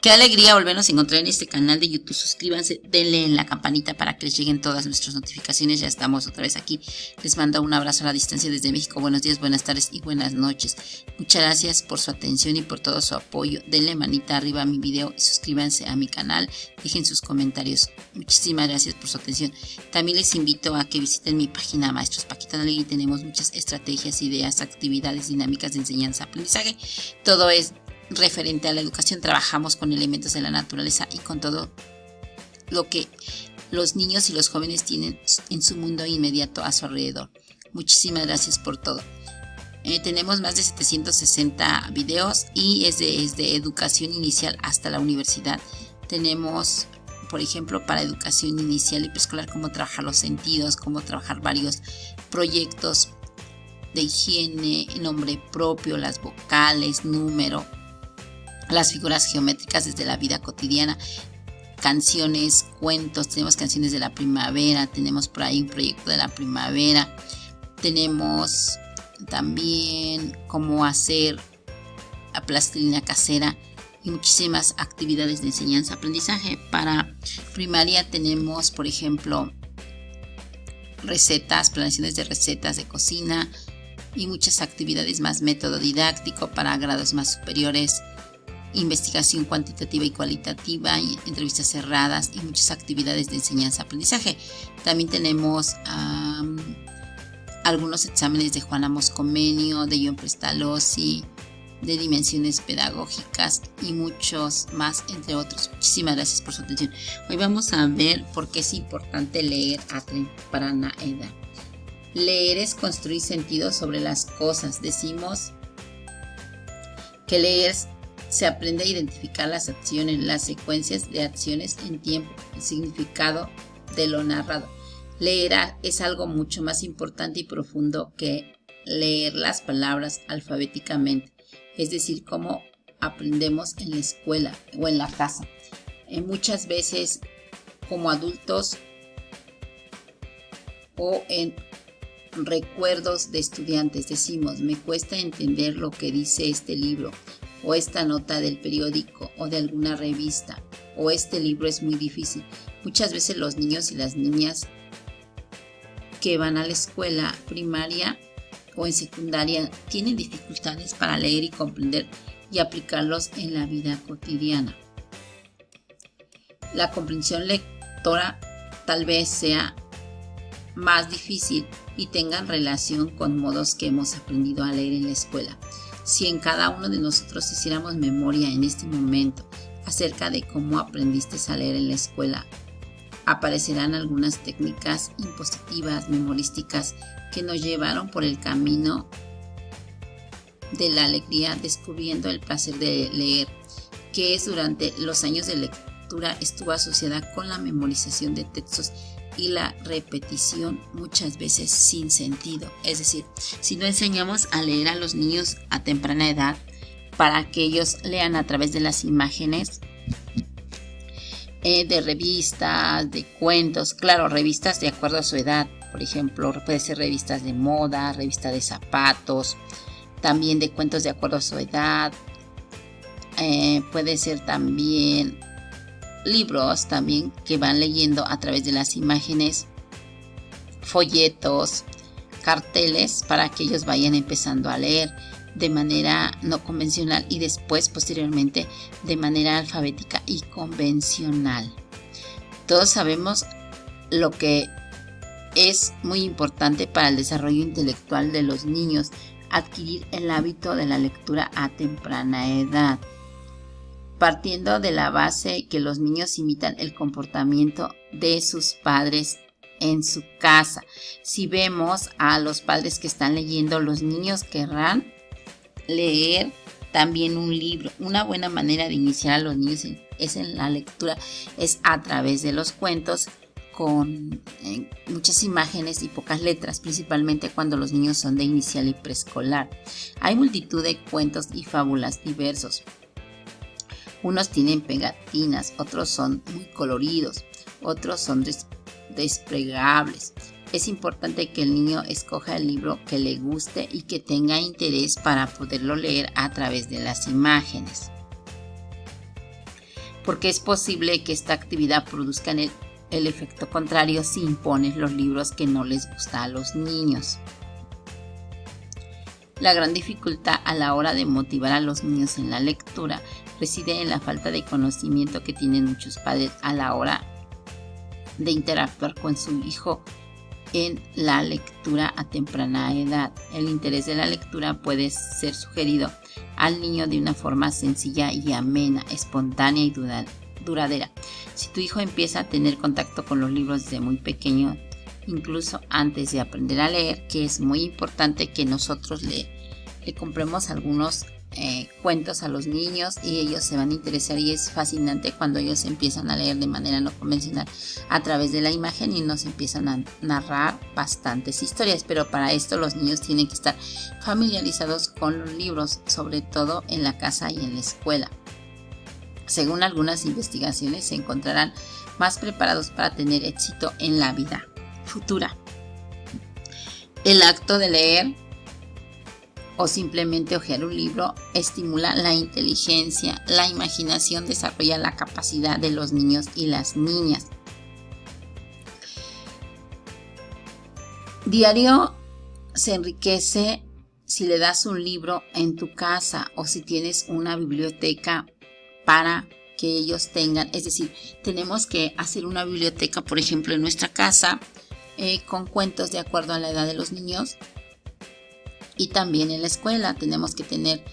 Qué alegría volvernos a encontrar en este canal de YouTube. Suscríbanse, denle en la campanita para que les lleguen todas nuestras notificaciones. Ya estamos otra vez aquí. Les mando un abrazo a la distancia desde México. Buenos días, buenas tardes y buenas noches. Muchas gracias por su atención y por todo su apoyo. Denle manita arriba a mi video y suscríbanse a mi canal. Dejen sus comentarios. Muchísimas gracias por su atención. También les invito a que visiten mi página Maestros Paquita Dalegui. Tenemos muchas estrategias, ideas, actividades, dinámicas de enseñanza, aprendizaje. Todo es referente a la educación. Trabajamos con elementos de la naturaleza y con todo lo que los niños y los jóvenes tienen en su mundo inmediato a su alrededor. Muchísimas gracias por todo. Tenemos más de 760 videos y es desde educación inicial hasta la universidad. Tenemos, por ejemplo, para educación inicial y preescolar, cómo trabajar los sentidos, cómo trabajar varios proyectos de higiene, nombre propio, las vocales, número, las figuras geométricas desde la vida cotidiana, canciones, cuentos. Tenemos canciones de la primavera, tenemos por ahí un proyecto de la primavera, tenemos también cómo hacer la plastilina casera y muchísimas actividades de enseñanza, aprendizaje. Para primaria tenemos, por ejemplo, recetas, planeaciones de recetas de cocina y muchas actividades más, método didáctico para grados más superiores, investigación cuantitativa y cualitativa, y entrevistas cerradas y muchas actividades de enseñanza-aprendizaje. También tenemos algunos exámenes de Juana Moscomenio, de John Pestalozzi, de dimensiones pedagógicas y muchos más, entre otros. Muchísimas gracias por su atención. Hoy vamos a ver por qué es importante leer a temprana edad. Leer es construir sentido sobre las cosas. Decimos que leer se aprende a identificar las acciones, las secuencias de acciones en tiempo, el significado de lo narrado. Leer es algo mucho más importante y profundo que leer las palabras alfabéticamente, es decir, cómo aprendemos en la escuela o en la casa. Muchas veces como adultos o en recuerdos de estudiantes decimos, me cuesta entender lo que dice este libro, o esta nota del periódico o de alguna revista, o este libro es muy difícil. Muchas veces los niños y las niñas que van a la escuela primaria o en secundaria tienen dificultades para leer y comprender y aplicarlos en la vida cotidiana. La comprensión lectora tal vez sea más difícil y tengan relación con modos que hemos aprendido a leer en la escuela. Si en cada uno de nosotros hiciéramos memoria en este momento acerca de cómo aprendiste a leer en la escuela, aparecerán algunas técnicas impositivas, memorísticas, que nos llevaron por el camino de la alegría, descubriendo el placer de leer, que es durante los años de lectura estuvo asociada con la memorización de textos y la repetición, muchas veces sin sentido. Es decir, si no enseñamos a leer a los niños a temprana edad para que ellos lean a través de las imágenes de revistas, de cuentos, claro, revistas de acuerdo a su edad. Por ejemplo, puede ser revistas de moda, revistas de zapatos, también de cuentos de acuerdo a su edad. Puede ser también libros también que van leyendo a través de las imágenes, folletos, carteles, para que ellos vayan empezando a leer de manera no convencional y después, posteriormente, de manera alfabética y convencional. Todos sabemos lo que es muy importante para el desarrollo intelectual de los niños, adquirir el hábito de la lectura a temprana edad, partiendo de la base que los niños imitan el comportamiento de sus padres en su casa. Si vemos a los padres que están leyendo, los niños querrán leer también un libro. Una buena manera de iniciar a los niños es en la lectura, es a través de los cuentos con muchas imágenes y pocas letras, principalmente cuando los niños son de inicial y preescolar. Hay multitud de cuentos y fábulas diversos. Unos tienen pegatinas, otros son muy coloridos, otros son desplegables. Es importante que el niño escoja el libro que le guste y que tenga interés para poderlo leer a través de las imágenes. porque es posible que esta actividad produzca el efecto contrario si impones los libros que no les gusta a los niños. La gran dificultad a la hora de motivar a los niños en la lectura reside en la falta de conocimiento que tienen muchos padres a la hora de interactuar con su hijo en la lectura a temprana edad. El interés de la lectura puede ser sugerido al niño de una forma sencilla y amena, espontánea y duradera. Si tu hijo empieza a tener contacto con los libros desde muy pequeño, incluso antes de aprender a leer, que es muy importante que nosotros le compremos algunos cuentos a los niños y ellos se van a interesar, y es fascinante cuando ellos empiezan a leer de manera no convencional a través de la imagen y nos empiezan a narrar bastantes historias. Pero para esto los niños tienen que estar familiarizados con los libros, sobre todo en la casa y en la escuela. Según algunas investigaciones, se encontrarán más preparados para tener éxito en la vida futura. El acto de leer o simplemente hojear un libro estimula la inteligencia, la imaginación, desarrolla la capacidad de los niños y las niñas. Diario se enriquece si le das un libro en tu casa o si tienes una biblioteca para que ellos tengan. Es decir, tenemos que hacer una biblioteca, por ejemplo, en nuestra casa con cuentos de acuerdo a la edad de los niños. Y también en la escuela tenemos que tener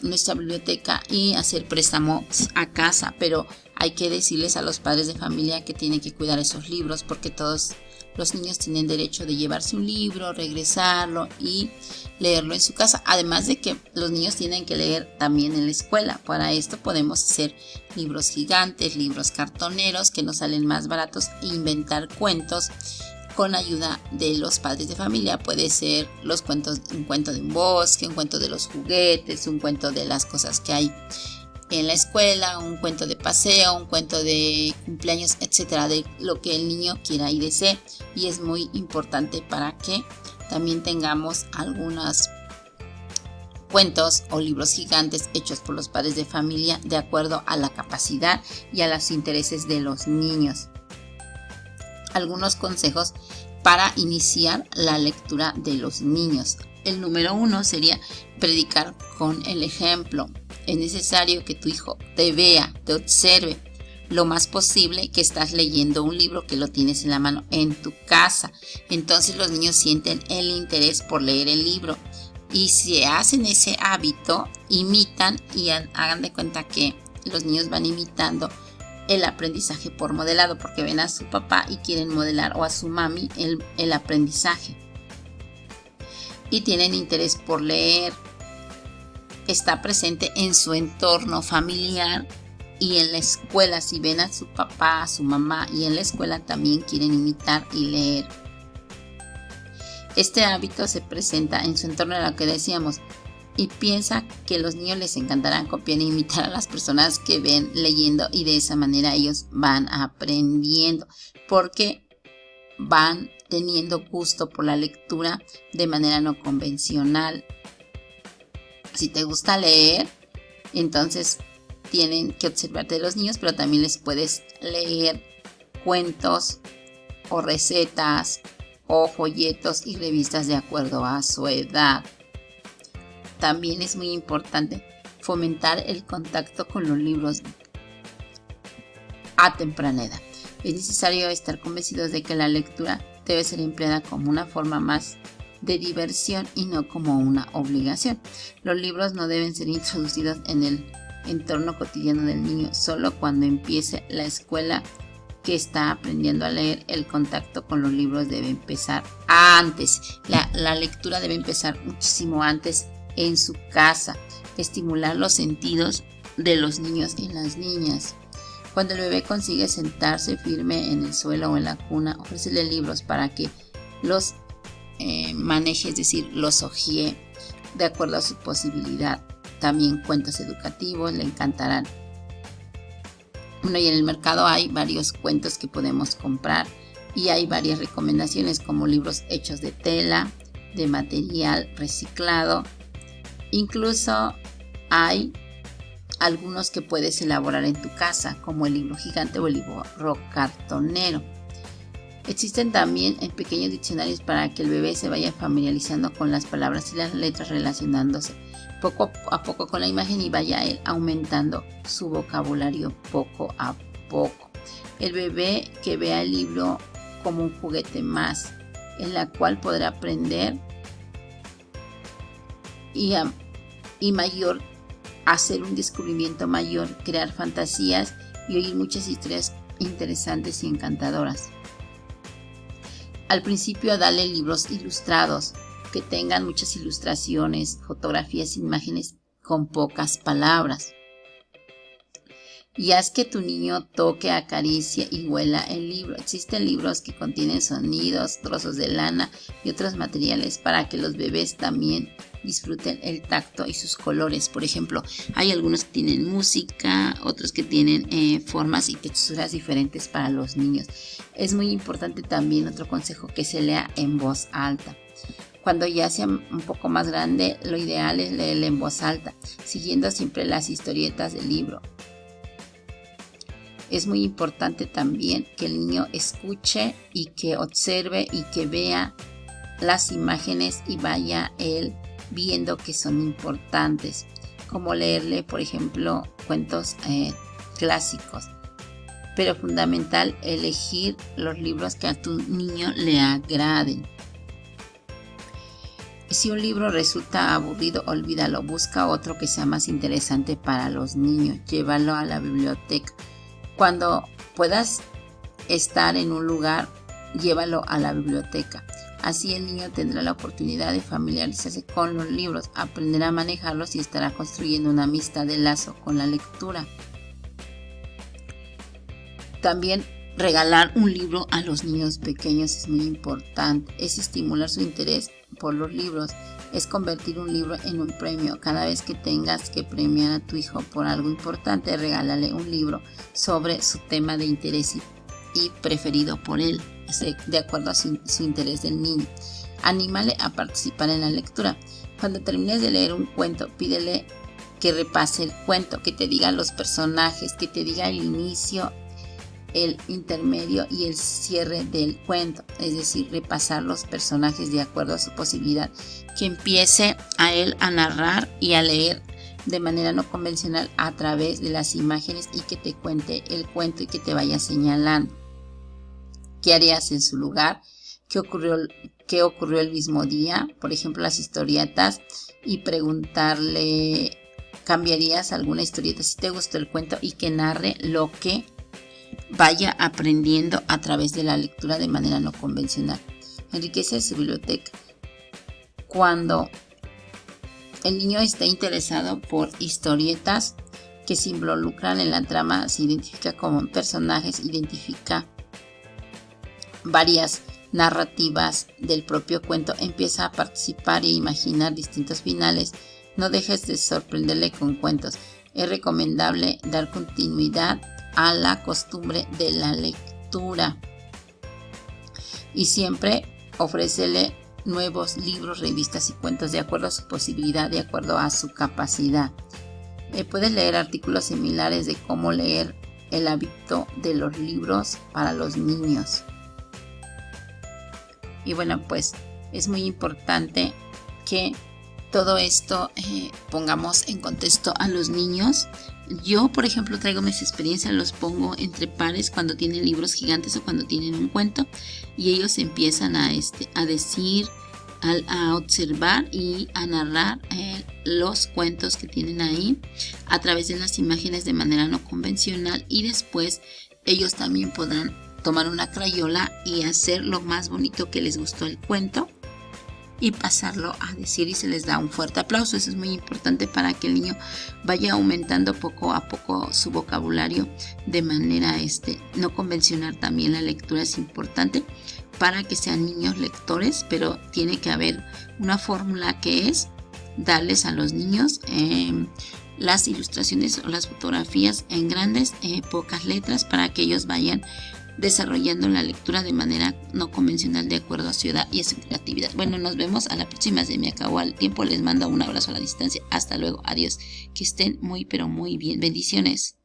nuestra biblioteca y hacer préstamos a casa, pero hay que decirles a los padres de familia que tienen que cuidar esos libros, porque todos los niños tienen derecho de llevarse un libro, regresarlo y leerlo en su casa. Además de que los niños tienen que leer también en la escuela. Para esto podemos hacer libros gigantes, libros cartoneros que nos salen más baratos e inventar cuentos con ayuda de los padres de familia. Puede ser los cuentos, un cuento de un bosque, un cuento de los juguetes, un cuento de las cosas que hay en la escuela, un cuento de paseo, un cuento de cumpleaños, etcétera, de lo que el niño quiera y desee. Y es muy importante para que también tengamos algunos cuentos o libros gigantes hechos por los padres de familia de acuerdo a la capacidad y a los intereses de los niños. Algunos consejos para iniciar la lectura de los niños. El número 1 sería predicar con el ejemplo. Es necesario que tu hijo te vea, te observe lo más posible que estás leyendo un libro, que lo tienes en la mano en tu casa. Entonces los niños sienten el interés por leer el libro. Y si hacen ese hábito, imitan y hagan de cuenta que los niños van imitando el aprendizaje por modelado, porque ven a su papá y quieren modelar, o a su mami, el aprendizaje. Y tienen interés por leer. Está presente en su entorno familiar y en la escuela. Si ven a su papá, a su mamá y en la escuela también quieren imitar y leer. Este hábito se presenta en su entorno, de lo que decíamos, y piensa que los niños les encantará copiar e imitar a las personas que ven leyendo, y de esa manera ellos van aprendiendo, porque van teniendo gusto por la lectura de manera no convencional. Si te gusta leer, entonces tienen que observarte de los niños, pero también les puedes leer cuentos o recetas o folletos y revistas de acuerdo a su edad. También es muy importante fomentar el contacto con los libros a temprana edad. Es necesario estar convencidos de que la lectura debe ser empleada como una forma más de diversión y no como una obligación. Los libros no deben ser introducidos en el entorno cotidiano del niño solo cuando empiece la escuela, que está aprendiendo a leer. El contacto con los libros debe empezar antes. La lectura debe empezar muchísimo antes en su casa. Estimular los sentidos de los niños y las niñas. Cuando el bebé consigue sentarse firme en el suelo o en la cuna, ofrécele libros para que los maneje, es decir, los hojee de acuerdo a su posibilidad. También cuentos educativos le encantarán. Bueno, y en el mercado hay varios cuentos que podemos comprar y hay varias recomendaciones, como libros hechos de tela, de material reciclado. Incluso hay algunos que puedes elaborar en tu casa, como el libro gigante o el libro cartonero. Existen también pequeños diccionarios para que el bebé se vaya familiarizando con las palabras y las letras, relacionándose poco a poco con la imagen y vaya él aumentando su vocabulario poco a poco. El bebé que vea el libro como un juguete más, en la cual podrá aprender y mayor, hacer un descubrimiento mayor, crear fantasías y oír muchas historias interesantes y encantadoras. Al principio dale libros ilustrados, que tengan muchas ilustraciones, fotografías, imágenes con pocas palabras. Y haz que tu niño toque, acaricie y huela el libro. Existen libros que contienen sonidos, trozos de lana y otros materiales para que los bebés también disfruten el tacto y sus colores. Por ejemplo, hay algunos que tienen música, otros que tienen formas y texturas diferentes para los niños. Es muy importante también, otro consejo, que se lea en voz alta. Cuando ya sea un poco más grande, lo ideal es leerle en voz alta, siguiendo siempre las historietas del libro. Es muy importante también que el niño escuche y que observe y que vea las imágenes y vaya él viendo que son importantes, como leerle, por ejemplo, cuentos clásicos. Pero fundamental, elegir los libros que a tu niño le agraden. Si un libro resulta aburrido, olvídalo, busca otro que sea más interesante para los niños, llévalo a la biblioteca. Cuando puedas estar en un lugar, llévalo a la biblioteca. Así el niño tendrá la oportunidad de familiarizarse con los libros, aprenderá a manejarlos y estará construyendo una amistad de lazo con la lectura. También regalar un libro a los niños pequeños es muy importante. Es estimular su interés por los libros. Es convertir un libro en un premio. Cada vez que tengas que premiar a tu hijo por algo importante, regálale un libro sobre su tema de interés y preferido por él, de acuerdo a su interés del niño. Anímale a participar en la lectura. Cuando termines de leer un cuento, pídele que repase el cuento, que te diga los personajes, que te diga el inicio, el intermedio y el cierre del cuento, es decir, repasar los personajes de acuerdo a su posibilidad, que empiece a él a narrar y a leer de manera no convencional a través de las imágenes y que te cuente el cuento y que te vaya señalando qué harías en su lugar, qué ocurrió el mismo día, por ejemplo las historietas, y preguntarle, ¿cambiarías alguna historieta si te gustó el cuento? Y que narre lo que vaya aprendiendo a través de la lectura de manera no convencional. Enriquece su biblioteca. Cuando el niño está interesado por historietas que se involucran en la trama, se identifica como personajes, identifica varias narrativas del propio cuento, empieza a participar e imaginar distintos finales. No dejes de sorprenderle con cuentos. Es recomendable dar continuidad a la costumbre de la lectura y siempre ofrécele nuevos libros, revistas y cuentos de acuerdo a su posibilidad, de acuerdo a su capacidad. Puedes leer artículos similares de cómo leer, el hábito de los libros para los niños. Y bueno, pues es muy importante que todo esto pongamos en contexto a los niños. Yo, por ejemplo, traigo mis experiencias, los pongo entre pares cuando tienen libros gigantes o cuando tienen un cuento, y ellos empiezan a decir, a observar y a narrar los cuentos que tienen ahí a través de las imágenes de manera no convencional, y después ellos también podrán tomar una crayola y hacer lo más bonito que les gustó el cuento y pasarlo a decir, y se les da un fuerte aplauso. Eso es muy importante para que el niño vaya aumentando poco a poco su vocabulario de manera no convencional. También la lectura es importante para que sean niños lectores, pero tiene que haber una fórmula, que es darles a los niños las ilustraciones o las fotografías en grandes, pocas letras, para que ellos vayan desarrollando la lectura de manera no convencional de acuerdo a su edad y a su creatividad. Bueno, nos vemos a la próxima. Se me acabó el tiempo. Les mando un abrazo a la distancia. Hasta luego. Adiós. Que estén muy pero muy bien. Bendiciones.